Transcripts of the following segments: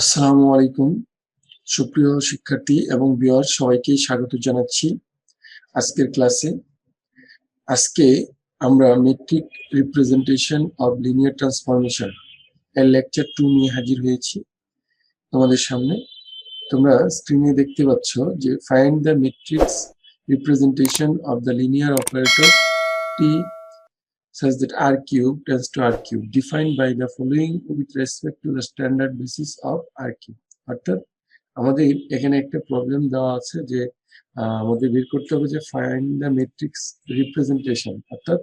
আসসালামু আলাইকুম সুপ্রিয় শিক্ষার্থী এবং ভিউয়ার সবাইকে স্বাগত জানাচ্ছি আজকের ক্লাসে। আজকে আমরা metric representation of linear transformation এর লেকচার 2 নিয়ে হাজির হয়েছি তোমাদের সামনে। তোমরা স্ক্রিনে দেখতে পাচ্ছ যে find the matrix representation of the linear operator টি such that r cube tends to r cube defined by the following with respect to the standard basis of r cube। অর্থাৎ আমাদের এখানে একটা প্রবলেম দেওয়া আছে যে আমাদের বের করতে হবে যে ফাইন্ড দ্য ম্যাট্রিক্স রিপ্রেজেন্টেশন, অর্থাৎ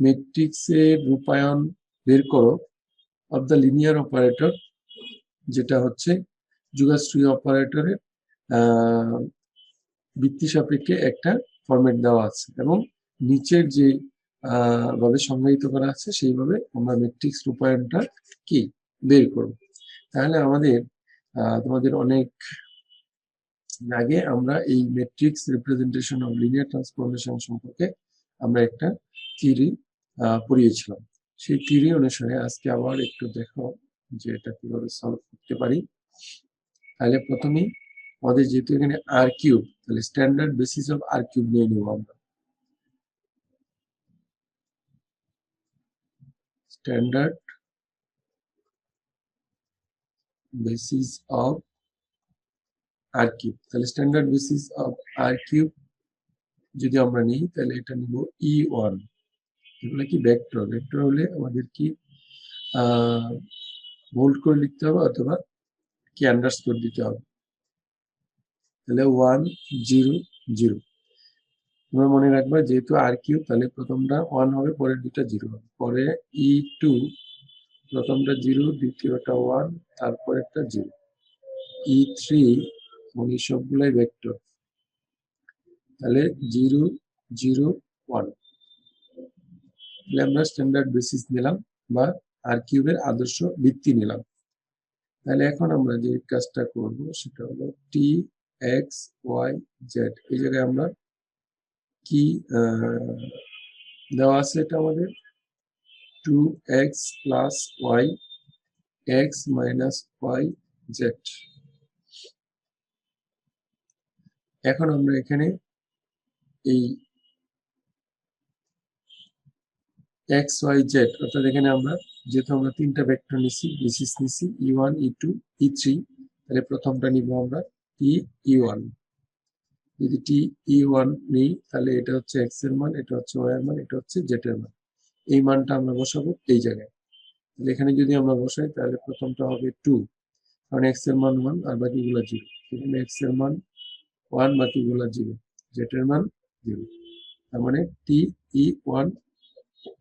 ম্যাট্রিক্সের রূপায়ণ বের করো অফ দ্য লিনিয়ার অপারেটর, যেটা হচ্ছে যুগাশ্রী অপারেটরের ভিত্তি সাপেক্ষে একটা ফরম্যাট দেওয়া আছে এবং নিচের যে ভাবে সংজ্ঞায়িত করা আছে সেইভাবে আমরা ম্যাট্রিক্স রূপায়ণটা কি বের করব। তাহলে আমাদের তোমাদের অনেক আগে আমরা এই matrix representation of linear transformation সম্পর্কে আমরা একটা থিওরি পড়িয়েছিলাম। সেই থিওরি অনুসারে আজকে আবার একটু দেখো যে এটা কিভাবে সলভ করতে পারি। তাহলে প্রথমেই আমাদের যেহেতু এখানে আর কিউব, তাহলে standard basis of R cube নিয়ে নেব আমরা। Standard basis of R cube, তাহলে standard basis of R cube যদি আমরা নিই তাহলে এটা নিব E1। এগুলো কি ভেক্টর, ভেক্টর হলে আমাদের কি বোল্ড করে লিখতে হবে অথবা কি আন্ডারস্কোর দিতে হবে। তাহলে 1 0 0। তোমরা মনে রাখবা যেহেতু আর কিউব, তাহলে প্রথমটা 1 হবে, পরের দুটা 0 হবে। পরে E2 প্রথমটা 0, দ্বিতীয়টা 1, তারপরে একটা 0। E3 মানে সবগুলাই ভেক্টর, তাহলে 0 0 1। তাহলে আমরা স্ট্যান্ডার্ড বেসিস নিলাম বা আর কিউবের আদর্শ ভিত্তি নিলাম। তাহলে এখন আমরা যে কাজটা করব সেটা হলো টি এক্স ওয়াই জেড। এই জায়গায় আমরা কি দেওয়া আছে, এটা আমাদের 2x plus Y X minus Y Z. এখন আমরা এখানে এই এক্স ওয়াই জেড, অর্থাৎ এখানে আমরা যেহেতু আমরা তিনটা ভেক্টর নিছি, বেসিস নিছি E1 E2 E3, তাহলে প্রথমটা নিব আমরা E1। যদি E1 নিই তাহলে এটা হচ্ছে এক্স এর মান, এটা হচ্ছে ওয়াই এর মান, এটা হচ্ছে জেড এর মান। এই মানটা আমরা বসাবো এই জায়গায়। তাহলে এখানে যদি আমরা বসাই তাহলে প্রথমটা হবে 2, কারণ এক্স এর মান 1 আর বাকিগুলো 0। এখানে এক্স এর মান 1, বাকিগুলো 0, জেড এর মান 0। তার মানে TE1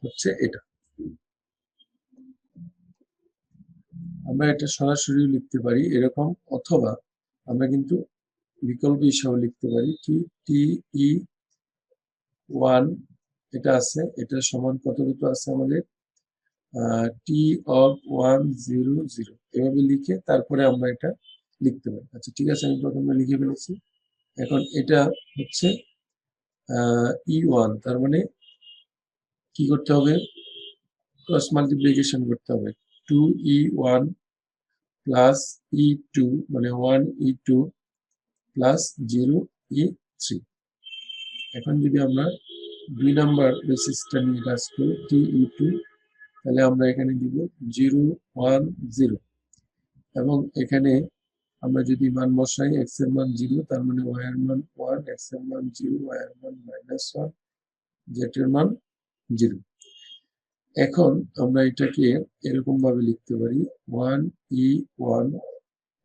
হচ্ছে এটা। আমরা এটা সরাসরি লিখতে পারি এরকম, অথবা আমরা কিন্তু বিকল্প হিসাবে লিখতে পারি কি TE1 এটা আছে, এটা সমান কত দুটো আছে আমাদের টি অফ 1 0 0, এভাবে লিখে তারপরে আমরা এটা লিখতে পারি। আচ্ছা ঠিক আছে, আমি প্রথমে লিখে ফেলেছি। এখন এটা হচ্ছে E1, তার মানে কি করতে হবে, ক্রস মাল্টিপ্লিকেশন করতে হবে। 2E1 প্লাস E2 মানে 1E2 প্লাস 0E3। এখন যদি আমরা 2 নাম্বার বেসিসটা নিয়ে কাজ করি TE2, তাহলে আমরা এখানে দিব 0 1 0, এবং এখানে আমরা যদি মান বসাই এক্স এর মান 0, তার মানে ওয়াই এর মান 1, এক্স এর মান 0, ওয়াই এর মান -1, জেড এর মান 0। এখন আমরা এটাকে এরকম ভাবে লিখতে পারি 1E1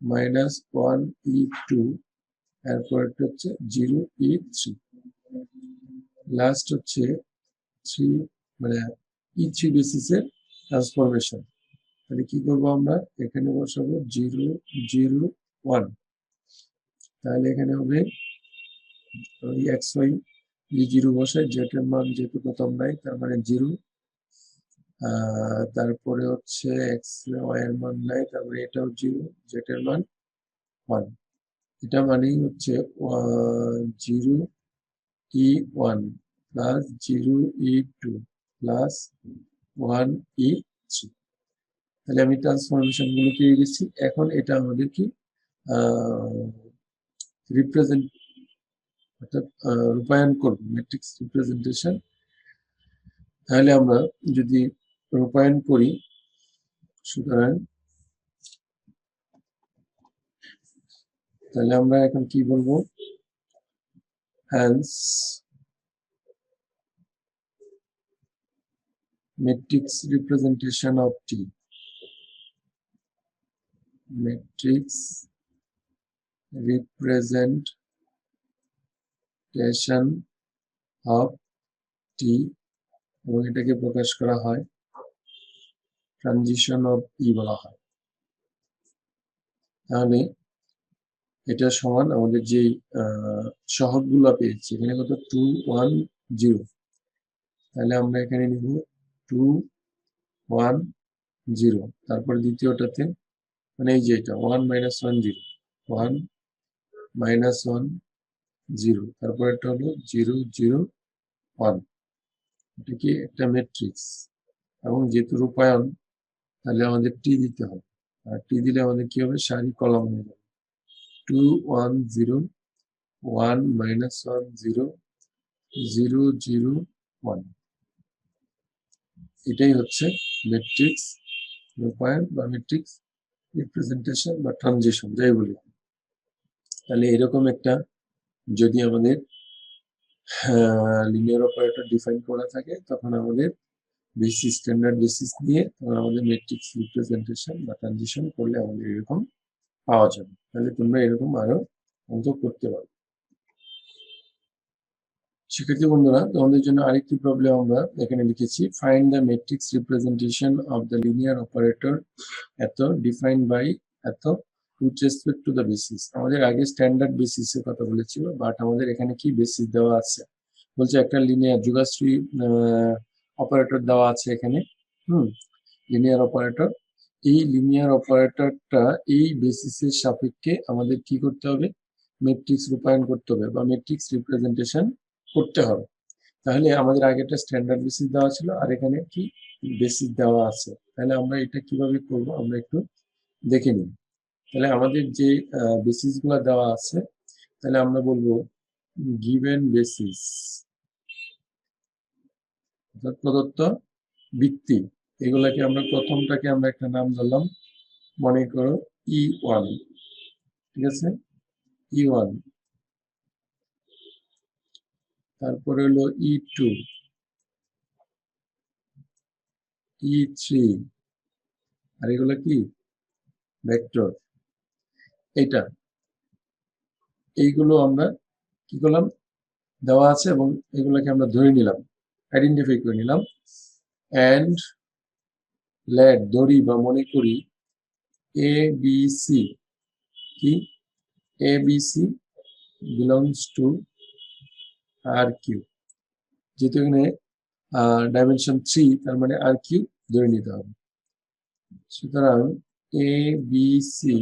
মাইনাস 1E2, এরপর এটা হচ্ছে 0E3, লাস্ট হচ্ছে 3 মানে E3 বেসিসের ট্রান্সফরমেশন। তাহলে কি করবো আমরা, এখানে বসাবো 0 0 1। তাহলে এখানে হবে এক্স ওয়াই জিরো বসাই, জেড এর মান যেহেতু প্রথম নাই তার মানে 0, তারপরে হচ্ছে এক্স ওয়াই এর মান নাই তার মানে এটাও 0, জেড এর মান 1। এটা মানেই হচ্ছে 0E1 plus 0E2 plus 1E3। তাহলে আমি ট্রান্সফরমেশন গুলো পেয়ে গেছি। এখন এটা আমাদের কি রিপ্রেজেন্ট অর্থাৎ রূপায়ণ করব ম্যাট্রিক্স রিপ্রেজেন্টেশন। তাহলে আমরা যদি রূপায়ণ করি, সুতরাং তাহলে আমরা এখন কি বলবো, hence matrix representation of T, matrix representation of T, এবং এটাকে প্রকাশ করা হয় ট্রানজিশন অফ ই বলা হয়। তাহলে এটা সমান আমাদের যে সহগগুলো পেয়েছি, এখানে কত 2 1 0, তাহলে আমরা এখানে নিব 2 1 0, তারপরে দ্বিতীয়টাতে মানে এই যে এটা 1 - 1 0, 1 - 1 0, তারপর এটা হলো 0 0 1, এটা কি একটা ম্যাট্রিক্স, এবং যেহেতু রূপায়ণ তাহলে আমাদের টি দিতে হবে, আর টি দিলে আমাদের কি হবে, সারি কলাম হয়ে যাবে 2 1 0 1 - 1 0 0 0 1, এটাই হচ্ছে ম্যাট্রিক্স রূপায়ণ বা ম্যাট্রিক্স রিপ্রেজেন্টেশন বা ট্রানজিশন যাই বলি। তাহলে এরকম একটা যদি আমাদের লিনিয়ার অপারেটর ডিফাইন করা থাকে, তখন আমাদের বেসিস স্ট্যান্ডার্ড বেসিস নিয়ে তখন আমাদের ম্যাট্রিক্স রিপ্রেজেন্টেশন বা ট্রানজিশন করলে আমাদের এরকম পাওয়া যাবে। তাহলে তোমরা এরকম আরো অঙ্ক করতে পারো। শিক্ষার্থী বন্ধুরা, তোমাদের জন্য আরেকটি প্রবলেম আমরা এখানে লিখেছি, find the matrix representation of the linear operator এত ডিফাইন্ড বাই এত with respect to the basis. আমাদের আগে স্ট্যান্ডার্ড বেসিসের কথা বলেছিল, বাট আমাদের এখানে কি বেসিস দেওয়া আছে, বলছে একটা লিনিয়ার যুগাশ্রী অপারেটর দেওয়া আছে এখানে, লিনিয়ার অপারেটর। এই লিনিয়ার অপারেটরটা এই বেসিসের সাপেক্ষে আমাদের কি করতে হবে, ম্যাট্রিক্স রূপায়ণ করতে হবে বা ম্যাট্রিক্স রিপ্রেজেন্টেশন করতে হবে। তাহলে আমাদের আগে একটা স্ট্যান্ডার্ড বেসিস দেওয়া ছিল, আর এখানে কি বেসিস দেওয়া আছে। তাহলে আমরা এটা কিভাবে করব আমরা একটু দেখে নিই। তাহলে আমাদের যে বেসিস গুলো দেওয়া আছে, তাহলে আমরা বলবো গিভেন বেসিস, অর্থাৎ প্রদত্ত ভিত্তি। এগুলাকে আমরা প্রথমটাকে আমরা একটা নাম দিলাম, মনে করো E1, ঠিক আছে, E1, তারপরে হলো E2, E3, আর এগুলো কি ভেক্টর। এটা এইগুলো আমরা কি করলাম, দেওয়া আছে এবং এগুলোকে আমরা ধরে নিলাম, আইডেন্টিফাই করে নিলাম। এন্ড লেট ধরি বা মনে করি এ বি সি কি, A B C belongs to R cube, যেহেতু এখানে ডাইমেনশন 3, তার মানে আর কিউ ধরে নিতে হবে। সুতরাং এ বি সি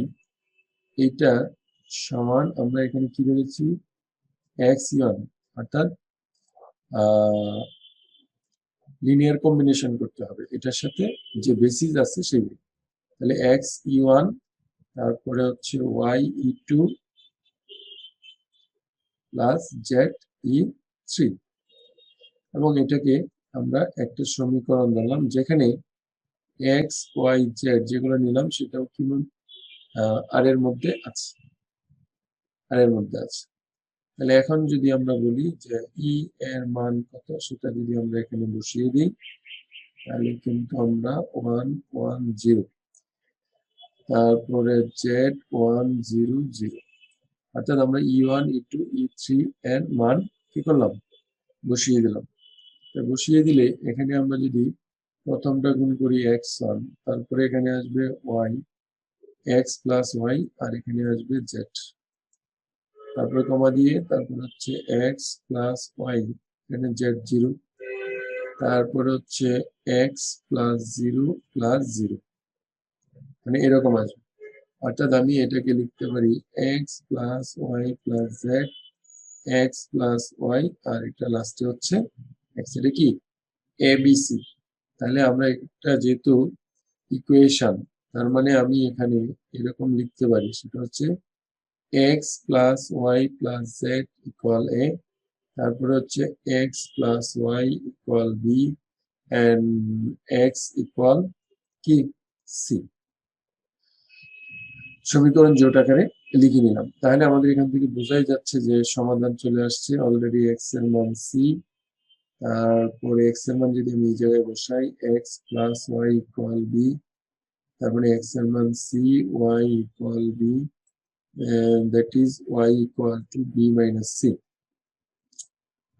এটা সমান, আমরা এখানে কি ধরেছি, x1, অর্থাৎ লিনিয়ার কম্বিনেশন করতে হবে এটার সাথে যে বেসিস আছে সেগুলো। তাহলে x1, তারপরে হচ্ছে y2 প্লাস z3, এবং এটাকে আমরা একটা সমীকরণ দিলাম যেখানে x y z যেগুলো নিলাম সেটাও কি আর এর মধ্যে আছে, আর এর মধ্যে আছে। তাহলে এখন যদি আমরা বলি যে ই এর মান কত, সেটা যদি আমরা এখানে বসিয়ে দিই, তাহলে কিন্তু আমরা 1 1 0, তারপরে z1 0 0, অর্থাৎ আমরা E1 E2 E3 এর মান কি করলাম, বসিয়ে দিলাম। বসিয়ে দিলে এখানে আমরা যদি প্রথমটা গুণ করি x1, তারপরে এখানে আসবে y, x প্লাস y, আর এখানে আসবে z, তারপরে কমা দিয়ে তারপর হচ্ছে x প্লাস y, এখানে z0, তারপরে হচ্ছে x প্লাস 0 প্লাস 0, মানে এরকম আসবে। অর্থাৎ আমি এটাকে লিখতে পারি x plus y plus z, x plus y, আর এটা লাস্টে হচ্ছে x, এটা কি এবিসি। তাহলে আমরা এটা যেহেতু ইকুয়েশন, তার মানে আমি এখানে এরকম লিখতে পারি, সেটা হচ্ছে x plus Y plus Z equal A, তারপরে হচ্ছে x plus Y equal B and x equal কি সি। সমীকরণ জোট আকারে লিখে নিলাম। তাহলে আমাদের এখান থেকে বোঝাই যাচ্ছে যে সমাধান চলে আসছে অলরেডি। x এর মান সি, তারপরে x এর মান যদি আমি এই জায়গায় বসাই x plus Y equal b, তারপরে x এর মান c, y equal b, that is y equal to b minus c.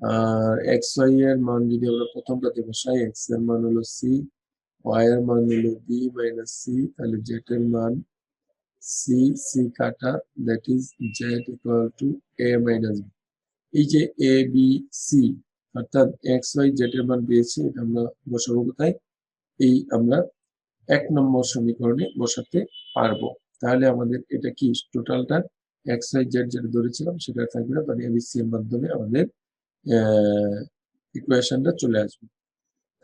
আর এক্স ওয়াই এর মান যদি আমরা প্রথমটাতে বসাই, x এর মান হলো সি, y এর মান হলো বি মাইনাস সি, তাহলে z এর মান সি, সি কাটা, that is z equal to a minus b. এই যে এ বি সি অর্থাৎ এক্স ওয়াই জেড এর মান পেয়েছি, এটা আমরা বসাবো কোথায়? এই আমরা 1 নম্বর সমীকরণে বসাতে পারবো। তাহলে আমাদের এটা কি টোটালটা এক্স ওয়াই জেড যেটা ধরেছিলাম সেটা থাকবে না, মানে এবিসি এর মাধ্যমে আমাদের ইকুয়েশনটা চলে আসবে।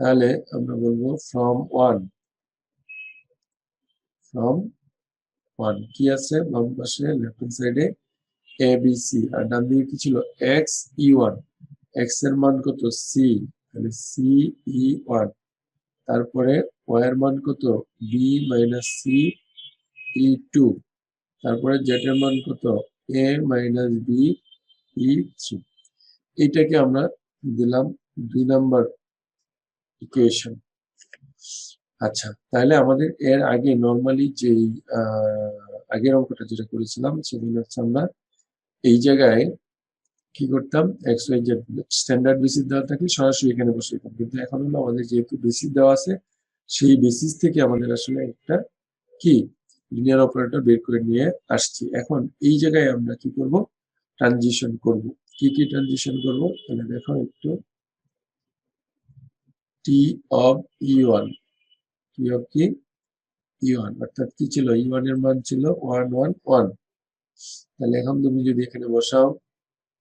তাহলে আমরা বলবো ফ্রম ওয়ান কি আছে বাম পাশে লেফট হ্যান্ড সাইডে এ বি সি, আর ডান দিকে কি ছিল এক্স ই ওয়ান, এক্স এর মান কত সি, তাহলে সি ই ওয়ান, তারপরে ওয়াই এর মান কত b minus c e two, তারপরে জেড এর মান কত a minus b e three. এইটাকে আমরা দিলাম 2 নাম্বার ইকুয়েশন। আচ্ছা, তাহলে আমাদের এর আগে নর্মালি যেই আগের অঙ্কটা যেটা করেছিলাম সেগুলো হচ্ছে আমরা এই জায়গায় কি করতাম, x y z standard basis দেওয়া থাকলে সরাসরি এখানে বসে দিতাম, কিন্তু এখন হলো আমাদের যেহেতু বেসিস দেওয়া আছে সেই বেসিস থেকে আমাদের আসলে একটা কি লিনিয়ার অপারেটর বের করে নিয়ে আসছি। এখন এই জায়গায় আমরা কি করব, ট্রানজিশন করব। কি কি ট্রানজিশন করব তাহলে দেখো একটু, T of E one, T of কি ই ওয়ান, অর্থাৎ কি ছিল ই ওয়ান এর মান ছিল 1 1 1, তাহলে এখন তুমি যদি এখানে বসাও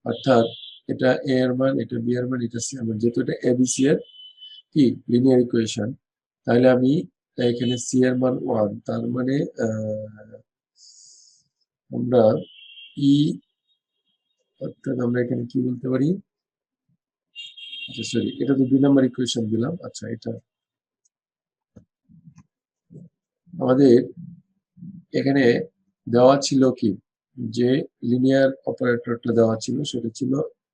অর্থাৎ এটা এ এর মান, এটা বি এর মান, এটা সি এর মান, যেহেতু এটা এবিসি এর কি লিনিয়ার ইকুয়েশন, তাহলে আমি এখানে সি এর মান 1, তার মানে আমরা ই অর্থাৎ আমরা এখানে কি বলতে পারি, আচ্ছা সরি এটা তো 2 নাম্বার ইকুয়েশন দিলাম। আচ্ছা এটা আমাদের এখানে দেওয়া ছিল কি, যে লিনিয়ার অপারেটরটা দেওয়া ছিল সেটা ছিল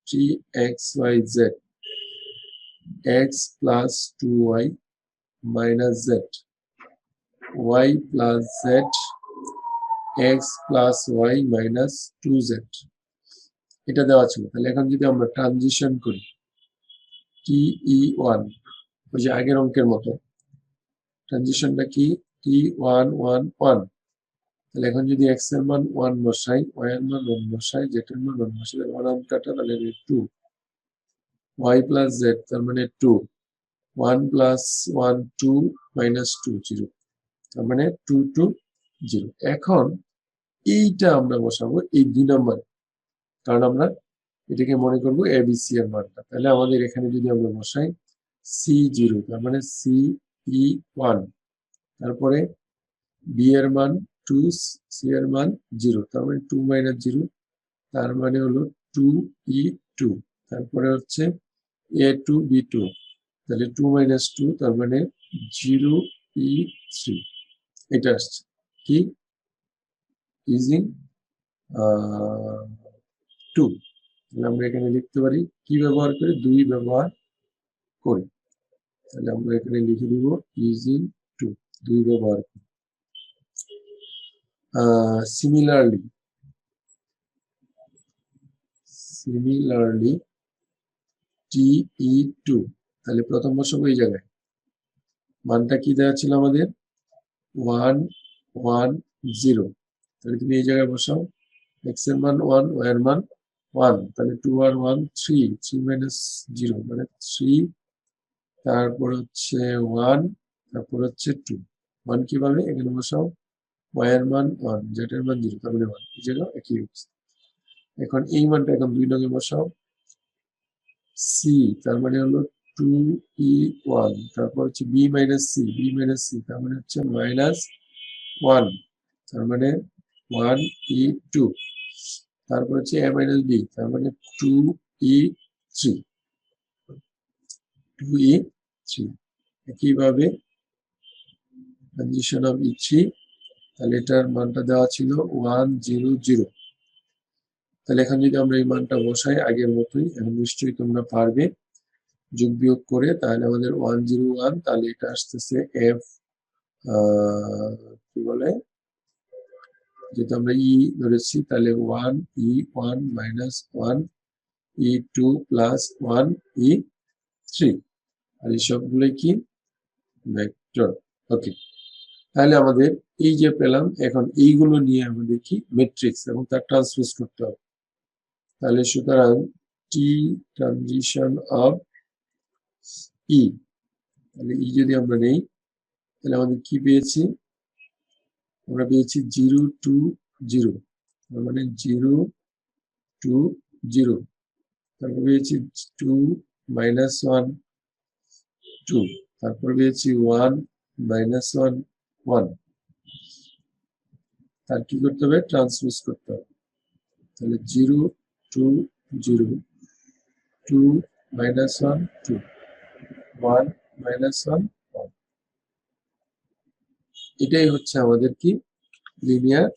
3xyz x plus 2y minus z y plus z x plus y minus 2z, এটা দেওয়া ছিল। তাহলে এখন যদি আমরা ট্রানজিশন করি টি ই ওয়ান, ওই যে আগের অঙ্কের মতো ট্রানজিশনটা কি টি ওয়ান ওয়ান ওয়ান, তাহলে এখন যদি এক্স এর মান 1 বসাই, ওয়াই এর মান 1 বসাই, জেড এর মান 1 বসাই, 1 কাটা, তাহলে 2 ওয়াই প্লাস জেড, তার মানে 2 1 প্লাস 1 2 মাইনাস 2 0, তার মানে 2 2 0। এখন এইটা আমরা বসাবো এই 2 নম্বরে, কারণ আমরা এটাকে মনে করবো এবিসি এর মানটা। তাহলে আমাদের এখানে যদি আমরা বসাই সি জিরো, তার মানে সি ই ওয়ান, তারপরে বি এর মান 2, সি এর মান 0, তার মানে 2 মাইনাস 0, তার মানে হলো 2 ই 2, তারপরে হচ্ছে এ 2 বি 2, তাহলে 2 মাইনাস 2, তার মানে 0 ই 3, এটা আসছে কি ইউজিং 2। তাহলে আমরা এখানে লিখতে পারি কি ব্যবহার করে, 2 ব্যবহার করে। তাহলে আমরা এখানে লিখে দিব ইউজিং 2, 2 ব্যবহার করে। সিমিলারলি টি ই 2, তাহলে প্রথম বসাবো এই জায়গায়, মানটা কি দেওয়া ছিল আমাদের 1 1 0, তাহলে তুমি এই জায়গায় বসাও এক্স এর মান 1, ওয়াই এর মান 1, তাহলে 2 আর 1 3, 3 মাইনাস 0 মানে 3, তারপর হচ্ছে 1, তারপর হচ্ছে 2, 1 কিভাবে এখানে বসাও, ওয়াই এর মান 1, জেড এর মান 0, তার মানে 1, এই জায়গা একই অবস্থা। এখন এই মানটা এখন 2 নঙ্গে বসাও, সি তার মানে হলো 2 2e1, তারপর হচ্ছে b মাইনাস c, তার মানে হচ্ছে -1, তার মানে 1e2, তারপর হচ্ছে a মাইনাস b, তার মানে 2e3, একইভাবে কন্ডিশন অফ e3, তাহলে এটার মানটা দেওয়া ছিল 100। তাহলে এখন যদি আমরা এই মানটা বসাই আগের মতোই, এখন নিশ্চয়ই তোমরা পারবে যোগ বিয়োগ করে। তাহলে আমাদের 101, তাহলে এটা আসতেছে f, কি বলে, যেহেতু আমরা ই ধরেছি, তাহলে 1e1 minus 1e2 plus 1e3, আর এই সবগুলোই কি ভেক্টর। ওকে, তাহলে আমাদের এই যে পেলাম, এখন এইগুলো নিয়ে আমাদের কি ম্যাট্রিক্স এবং তার ট্রান্সপোজ করতে হবে। তাহলে সুতরাং টি ট্রানজিশন অফ ই, তাহলে ই যদি আমরা নেই, তাহলে আমাদের কি পেয়েছি, আমরা পেয়েছি 0 to 0, মানে 0 to 0, তারপর পেয়েছি 2 minus 1 2, তারপর পেয়েছি 1 minus 1 1, তার কি করতে হবে, ট্রান্সপোজ করতে হবে। তাহলে 0 to 0, 2 minus 1 2, 1 minus 1 1, এটাই হচ্ছে আমাদের কি লিনিয়ার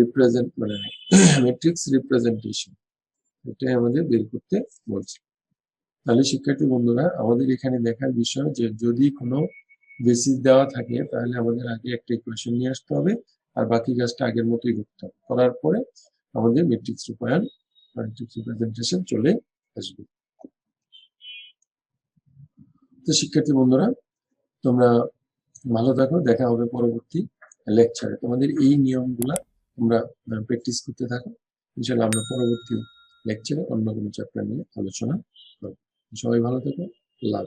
রিপ্রেজেন্ট, মানে ম্যাট্রিক্স রিপ্রেজেন্টেশন, এটাই আমাদের বের করতে বলছে। তাহলে শিক্ষার্থী বন্ধুরা, আমাদের এখানে দেখার বিষয় যে যদি কোনো বেসিস দেওয়া থাকে, তাহলে আমাদের আগে একটা ইকুয়েশন নিয়ে আসতে হবে, আর বাকি কাজটা আগের মতোই করতে হবে। করার পরে আমাদের ম্যাট্রিক্স রূপায়ণ, ম্যাট্রিক্স রিপ্রেজেন্টেশন চলে আসবে। তো শিক্ষার্থী বন্ধুরা, তোমরা ভালো থাকো, দেখা হবে পরবর্তী লেকচারে। তোমাদের এই নিয়মগুলা তোমরা প্র্যাকটিস করতে থাকো। ইনশাআল্লাহ আমরা পরবর্তী লেকচারে অন্য কোনো চ্যাপ্টার নিয়ে আলোচনা করব। সবাই ভালো থাকো, আল্লাহ হাফেজ।